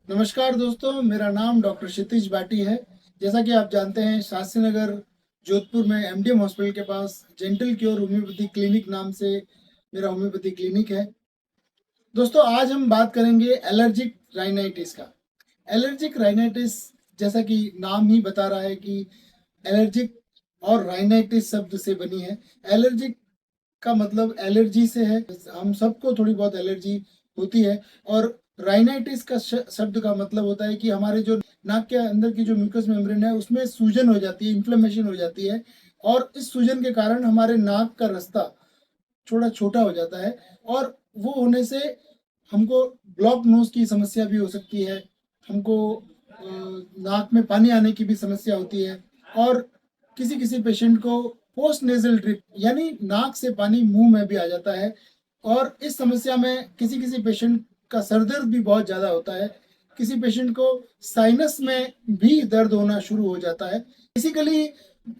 नमस्कार दोस्तों, मेरा नाम डॉक्टर क्षितिज बाटी है। जैसा कि आप जानते हैं, शास्त्री नगर जोधपुर में एमडीएम हॉस्पिटल के पास जेंटल क्योर होम्योपैथी क्लिनिक नाम से मेरा होम्योपैथी क्लिनिक है। दोस्तों, आज हम बात करेंगे एलर्जिक राइनाइटिस का। एलर्जिक राइनाइटिस, जैसा कि नाम ही बता रहा है कि एलर्जिक और राइनाइटिस शब्द से बनी है। एलर्जिक का मतलब एलर्जी से है। हम सबको थोड़ी बहुत एलर्जी होती है। और राइनाइटिस का शब्द का मतलब होता है कि हमारे जो नाक के अंदर की जो म्यूकस मेम्ब्रेन है उसमें सूजन हो जाती है, इन्फ्लेमेशन हो जाती है। और इस सूजन के कारण हमारे नाक का रास्ता थोड़ा छोटा हो जाता है। और वो होने से हमको ब्लॉक नोज की समस्या भी हो सकती है। हमको नाक में पानी आने की भी समस्या होती है। और किसी किसी पेशेंट को पोस्ट नेजल ड्रिप यानी नाक से पानी मुंह में भी आ जाता है। और इस समस्या में किसी किसी पेशेंट का सर दर्द भी बहुत ज़्यादा होता है। किसी पेशेंट को साइनस में भी दर्द होना शुरू हो जाता है। बेसिकली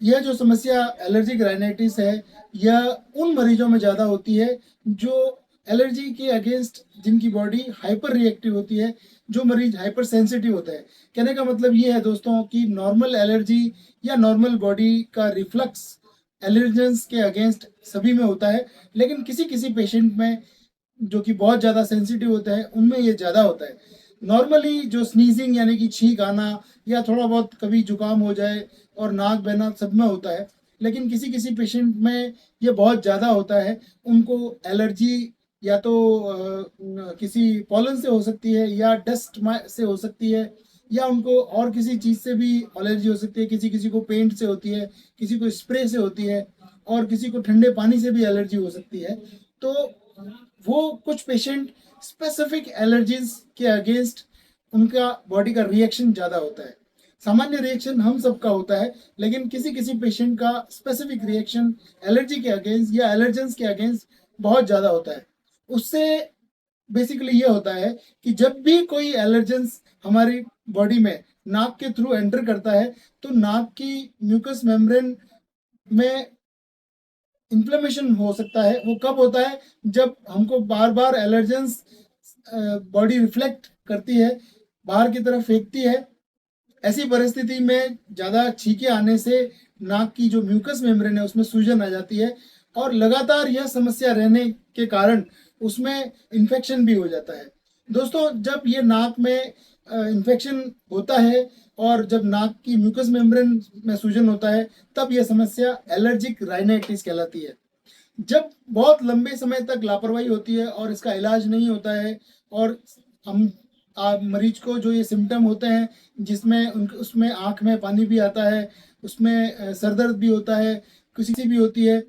यह जो समस्या एलर्जिक राइनाइटिस है, यह उन मरीजों में ज़्यादा होती है जो एलर्जी के अगेंस्ट जिनकी बॉडी हाइपर रिएक्टिव होती है, जो मरीज हाइपर सेंसिटिव होता है। कहने का मतलब ये है दोस्तों कि नॉर्मल एलर्जी या नॉर्मल बॉडी का रिफ्लक्स एलर्जेंस के अगेंस्ट सभी में होता है, लेकिन किसी किसी पेशेंट में जो कि बहुत ज़्यादा सेंसिटिव होता है उनमें ये ज़्यादा होता है। नॉर्मली जो स्नीजिंग यानी कि छींक आना या थोड़ा बहुत कभी जुकाम हो जाए और नाक बहना सब में होता है, लेकिन किसी किसी पेशेंट में ये बहुत ज़्यादा होता है। उनको एलर्जी या तो किसी पॉलन से हो सकती है या डस्ट से हो सकती है, या उनको और किसी चीज़ से भी एलर्जी हो सकती है। किसी किसी को पेंट से होती है, किसी को स्प्रे से होती है, और किसी को ठंडे पानी से भी एलर्जी हो सकती है। तो वो कुछ पेशेंट स्पेसिफिक एलर्जीज के अगेंस्ट उनका बॉडी का रिएक्शन ज़्यादा होता है। सामान्य रिएक्शन हम सबका होता है, लेकिन किसी किसी पेशेंट का स्पेसिफिक रिएक्शन एलर्जी के अगेंस्ट या एलर्जेंस के अगेंस्ट बहुत ज़्यादा होता है। उससे बेसिकली ये होता है कि जब भी कोई एलर्जेंस हमारी बॉडी में नाक के थ्रू एंटर करता है, तो नाक की म्यूकस मेम्ब्रेन में इन्फ्लेमेशन हो सकता है। वो कब होता है? जब हमको बार बार एलर्जेंस बॉडी रिफ्लेक्ट करती है, बाहर की तरफ फेंकती है। ऐसी परिस्थिति में ज़्यादा छींके आने से नाक की जो म्यूकस मेम्ब्रेन है उसमें सूजन आ जाती है, और लगातार यह समस्या रहने के कारण उसमें इन्फेक्शन भी हो जाता है। दोस्तों, जब ये नाक में इन्फेक्शन होता है और जब नाक की म्यूकस मेम्ब्रेन में सूजन होता है, तब यह समस्या एलर्जिक राइनाइटिस कहलाती है। जब बहुत लंबे समय तक लापरवाही होती है और इसका इलाज नहीं होता है, और हम मरीज को जो ये सिम्टम होते हैं जिसमें उसमें आँख में पानी भी आता है, उसमें सर दर्द भी होता है, किसी भी होती है,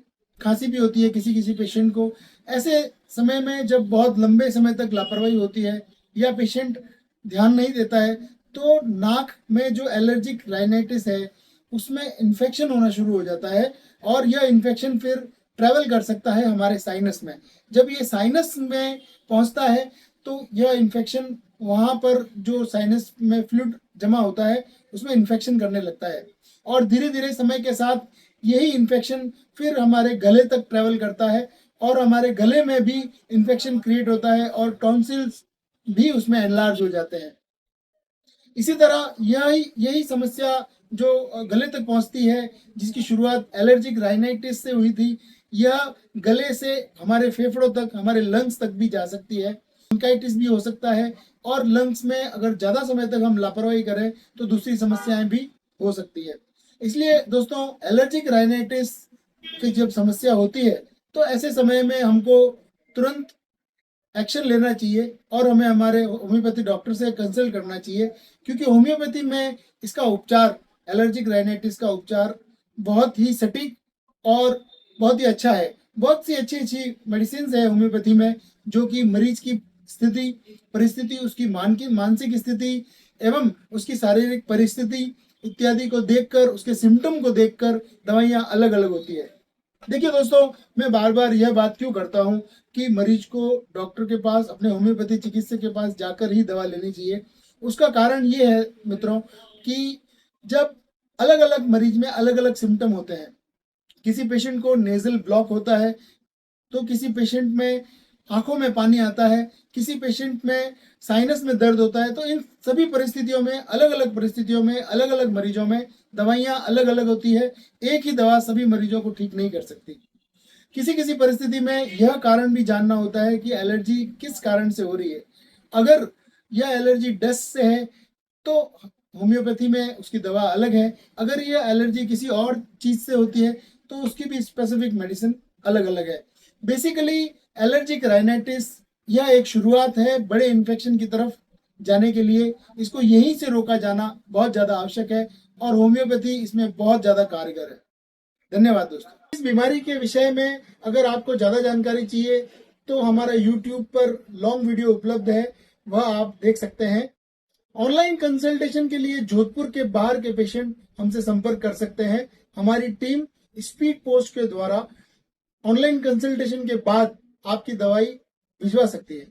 खांसी भी होती है किसी किसी पेशेंट को। ऐसे समय में जब बहुत लंबे समय तक लापरवाही होती है या पेशेंट ध्यान नहीं देता है, तो नाक में जो एलर्जिक राइनाइटिस है उसमें इन्फेक्शन होना शुरू हो जाता है। और यह इन्फेक्शन फिर ट्रैवल कर सकता है हमारे साइनस में। जब ये साइनस में पहुंचता है, तो यह इन्फेक्शन वहाँ पर जो साइनस में फ्लूइड जमा होता है उसमें इन्फेक्शन करने लगता है। और धीरे धीरे समय के साथ यही इन्फेक्शन फिर हमारे गले तक ट्रैवल करता है, और हमारे गले में भी इन्फेक्शन क्रिएट होता है और टॉन्सिल्स भी उसमें एनलार्ज हो जाते हैं। इसी तरह यही यही समस्या जो गले तक पहुंचती है, जिसकी शुरुआत एलर्जिक राइनाइटिस से हुई थी, यह गले से हमारे फेफड़ों तक, हमारे लंग्स तक भी जा सकती है। ब्रोंकाइटिस भी हो सकता है, और लंग्स में अगर ज़्यादा समय तक हम लापरवाही करें तो दूसरी समस्याएं भी हो सकती है। इसलिए दोस्तों, एलर्जिक राइनाइटिस की जब समस्या होती है, तो ऐसे समय में हमको तुरंत एक्शन लेना चाहिए और हमें हमारे होम्योपैथी डॉक्टर से कंसल्ट करना चाहिए। क्योंकि होम्योपैथी में इसका उपचार, एलर्जिक राइनाइटिस का उपचार बहुत ही सटीक और बहुत ही अच्छा है। बहुत सी अच्छी अच्छी मेडिसिन है होम्योपैथी में, जो कि मरीज की स्थिति, परिस्थिति, उसकी मानसिक स्थिति एवं उसकी शारीरिक परिस्थिति इत्यादि को देखकर, उसके सिम्टम को देखकर दवाइयाँ अलग अलग होती है। देखिए दोस्तों, मैं बार बार यह बात क्यों करता हूँ कि मरीज को डॉक्टर के पास, अपने होम्योपैथी चिकित्सक के पास जाकर ही दवा लेनी चाहिए। उसका कारण ये है मित्रों कि जब अलग अलग मरीज में अलग अलग सिम्टम होते हैं। किसी पेशेंट को नेजल ब्लॉक होता है, तो किसी पेशेंट में आंखों में पानी आता है, किसी पेशेंट में साइनस में दर्द होता है, तो इन सभी परिस्थितियों में, अलग अलग परिस्थितियों में, अलग अलग मरीजों में दवाइयाँ अलग अलग होती है। एक ही दवा सभी मरीजों को ठीक नहीं कर सकती। किसी किसी परिस्थिति में यह कारण भी जानना होता है कि एलर्जी किस कारण से हो रही है। अगर यह एलर्जी डस्ट से है तो होम्योपैथी में उसकी दवा अलग है। अगर यह एलर्जी किसी और चीज से होती है तो उसकी भी स्पेसिफिक मेडिसिन अलग अलग है। बेसिकली एलर्जिक राइनाइटिस यह एक शुरुआत है बड़े इन्फेक्शन की तरफ जाने के लिए। इसको यहीं से रोका जाना बहुत ज्यादा आवश्यक है और होम्योपैथी इसमें बहुत ज्यादा कारगर है। धन्यवाद दोस्तों। इस बीमारी के विषय में अगर आपको ज्यादा जानकारी चाहिए तो हमारा YouTube पर लॉन्ग वीडियो उपलब्ध है, वह आप देख सकते हैं। ऑनलाइन कंसल्टेशन के लिए जोधपुर के बाहर के पेशेंट हमसे संपर्क कर सकते हैं। हमारी टीम स्पीड पोस्ट के द्वारा ऑनलाइन कंसल्टेशन के बाद आपकी दवाई भिजवा सकती है।